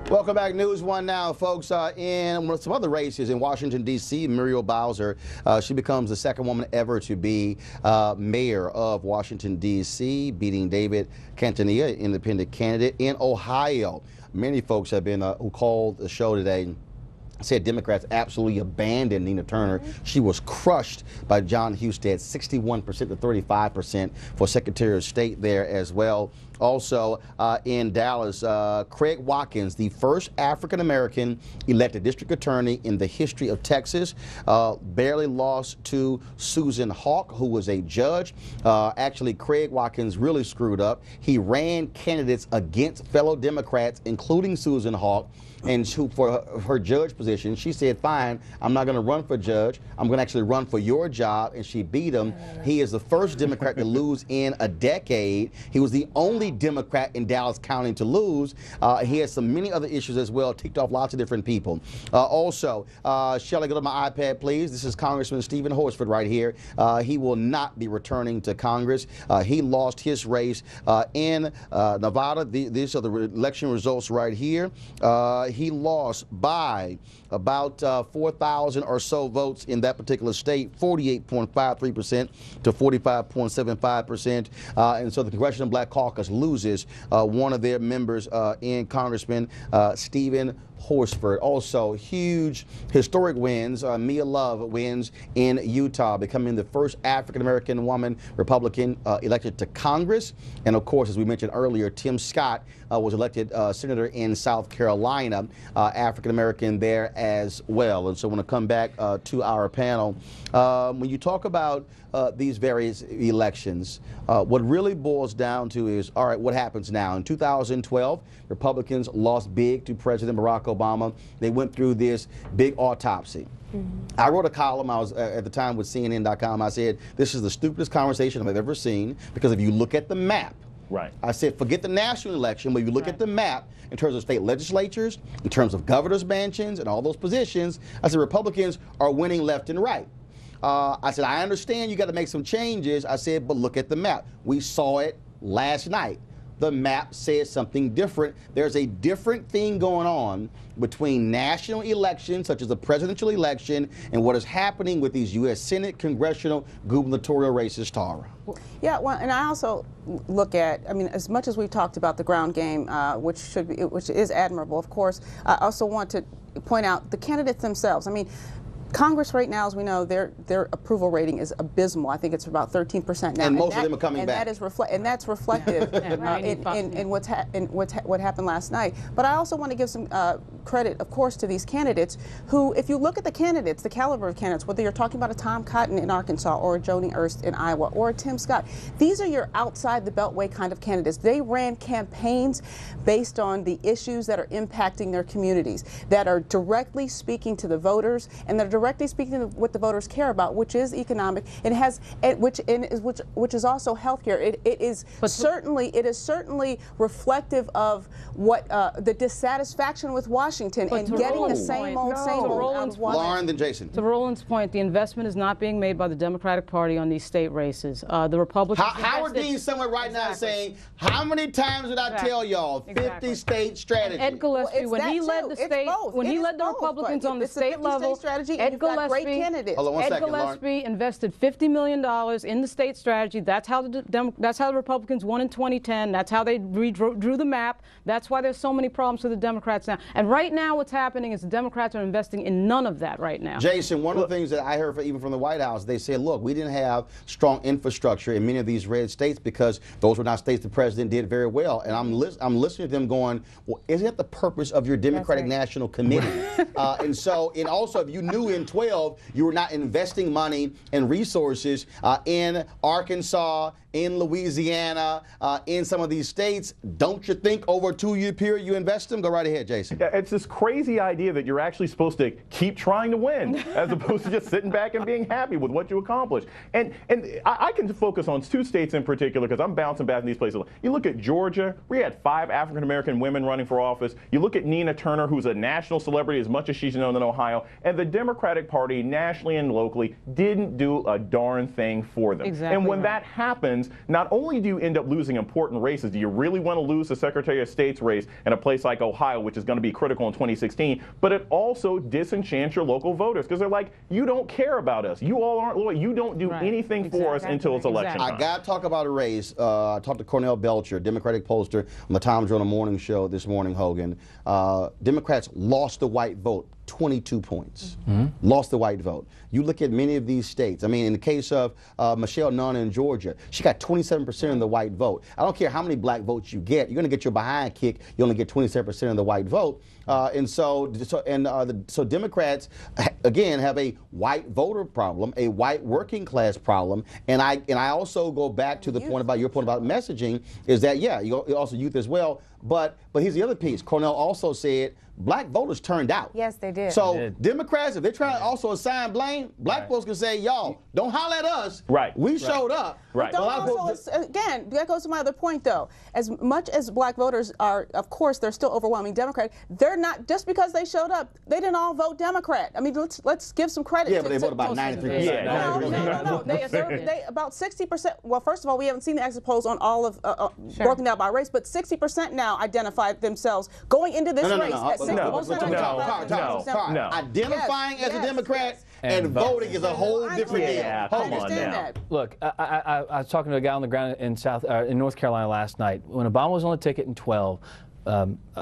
Welcome back, News One now, folks. In some other races in Washington, D.C., Muriel Bowser, she becomes the second woman ever to be mayor of Washington, D.C., beating David Cantanilla, independent candidate in Ohio. Many folks have been who called the show today said Democrats absolutely abandoned Nina Turner. She was crushed by John Husted, 61% to 35% for Secretary of State there as well. Also in Dallas, Craig Watkins, the first African-American elected district attorney in the history of Texas, barely lost to Susan Hawk, who was a judge. Actually, Craig Watkins really screwed up. He ran candidates against fellow Democrats, including Susan Hawk, and for her judge position, she said, fine, I'm not going to run for judge. I'm going to actually run for your job, and she beat him. He is the first Democrat to lose in a decade. He was the only Democrat in Dallas County to lose. He has many other issues as well, ticked off lots of different people. Also, Shelley, go to my iPad, please. This is Congressman Stephen Horsford right here. He will not be returning to Congress. He lost his race in Nevada. These are the election results right here. He lost by about 4,000 or so votes in that particular state, 48.53% to 45.75%. And so the Congressional Black Caucus loses one of their members in Congressman Stephen Horsford. Also, huge historic wins. Mia Love wins in Utah, becoming the first African-American woman Republican elected to Congress. And of course, as we mentioned earlier, Tim Scott was elected senator in South Carolina, African-American there as well. And so I want to come back to our panel. When you talk about these various elections, what really boils down to is, all right, what happens now? In 2012, Republicans lost big to President Barack Obama. They went through this big autopsy. I wrote a column, I was at the time with CNN.com. I said, this is the stupidest conversation I've ever seen, because if you look at the map, right. I said, forget the national election, but if you look at the map in terms of state legislatures, in terms of governor's mansions and all those positions, I said Republicans are winning left and right. I said, I understand you got to make some changes. I said, but look at the map. We saw it last night. The map says something different. There's a different thing going on between national elections, such as the presidential election, and what is happening with these U.S. Senate, congressional, gubernatorial races, Tara. Yeah, well, and I also look at, I mean, as much as we've talked about the ground game, which is admirable, of course, I also want to point out the candidates themselves. I mean, Congress right now, as we know, their approval rating is abysmal. I think it's about 13% now. And most of them are coming back. And that's reflective in what happened last night. But I also want to give some credit, of course, to these candidates who, if you look at the candidates, the caliber of candidates, whether you're talking about a Tom Cotton in Arkansas or a Joni Ernst in Iowa or a Tim Scott, these are your outside the beltway kind of candidates. They ran campaigns based on the issues that are impacting their communities, that are directly speaking to the voters, and that are directly speaking to what the voters care about, which is economic, and which is also healthcare. It is certainly reflective of what the dissatisfaction with Washington and getting the same old out of Washington. Lauren, then Jason. To Roland's point, the investment is not being made by the Democratic Party on these state races. The Republicans. Howard Dean somewhere right now saying, how many times did I tell y'all 50 state strategy? Ed Gillespie, when he led the state, when he led the Republicans on the state level, Ed Gillespie invested $50 million in the state strategy. That's how the Republicans won in 2010. That's how they redrew the map. That's why there's so many problems with the Democrats now. And right now what's happening is the Democrats are investing in none of that right now. Jason, one of the things that I heard even from the White House, they said, look, we didn't have strong infrastructure in many of these red states because those were not states the president did very well. And I'm listening to them going, well, isn't that the purpose of your Democratic National Committee? And also, if you knew in 12 you were not investing money and resources in Arkansas, in Louisiana, in some of these states, don't you think over a 2-year period you invest them? Go right ahead, Jason. Yeah, it's this crazy idea that you're actually supposed to keep trying to win as opposed to just sitting back and being happy with what you accomplish. And I can focus on 2 states in particular because I'm bouncing back in these places. You look at Georgia, we had 5 African-American women running for office. You look at Nina Turner, who's a national celebrity as much as she's known in Ohio, and the Democratic Party nationally and locally didn't do a darn thing for them. Exactly and when right. that happens, means not only do you end up losing important races, do you really want to lose the Secretary of State's race in a place like Ohio, which is going to be critical in 2016, but it also disenchants your local voters because they're like, you don't care about us. You all aren't loyal. You don't do anything for us until it's election time. I got to talk about a race. I talked to Cornell Belcher, Democratic pollster on the Tom Joyner Morning Show this morning, Hogan. Democrats lost the white vote 22 points. Lost the white vote. You look at many of these states. I mean, in the case of Michelle Nunn in Georgia, she got 27% of the white vote. I don't care how many black votes you get. You're going to get your behind kicked. You only get 27% of the white vote. So Democrats, again, have a white voter problem, a white working class problem. And I also go back to the point about your point about messaging is that, yeah, you also youth as well. But here's the other piece. Cornell also said black voters turned out. Yes, they did. So Democrats, if they're trying to also assign blame, black folks can say, y'all, don't holler at us. We showed up. Again, that goes to my other point, though. As much as black voters are, of course, they're still overwhelming Democrat, they're not, just because they showed up, they didn't all vote Democrat. I mean, let's give some credit. Yeah, but they voted about 93%. No. They about 60%. Well, first of all, we haven't seen the exit polls on all of, broken out by race, but 60% now identified themselves going into this race at 60%. No. Identifying as a Democrat and voting is a whole different deal. Come on now. Look, I was talking to a guy on the ground in North Carolina last night. When Obama was on the ticket in 12,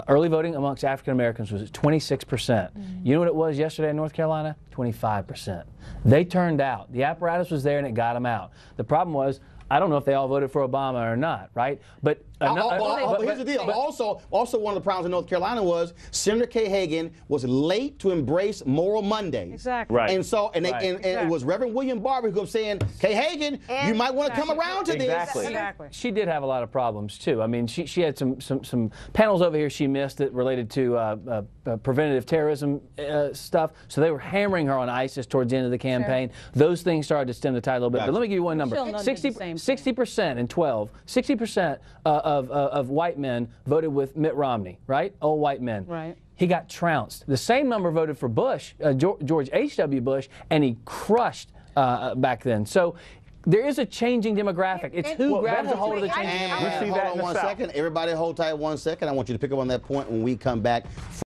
early voting amongst African Americans was 26%. You know what it was yesterday in North Carolina? 25%. They turned out. The apparatus was there and it got them out. The problem was, I don't know if they all voted for Obama or not, right? But here's the deal. Also, one of the problems in North Carolina was Senator Kay Hagan was late to embrace Moral Mondays. Exactly. And so, and it was Reverend William Barber who was saying, Kay Hagan, you might want to come around to this. Exactly. She did have a lot of problems too. I mean, she had some panels over here she missed that related to preventative terrorism stuff. So they were hammering her on ISIS towards the end of the campaign. Those things started to stem the tide a little bit. But let me give you one number: 60% in 12. 60% of white men voted with Mitt Romney, right? Old white men. Right. He got trounced. The same number voted for Bush, George H.W. Bush, and he crushed back then. So there is a changing demographic. It's who grabs a hold of the changing demographic. Hold on 1 second. Everybody hold tight 1 second. I want you to pick up on that point when we come back.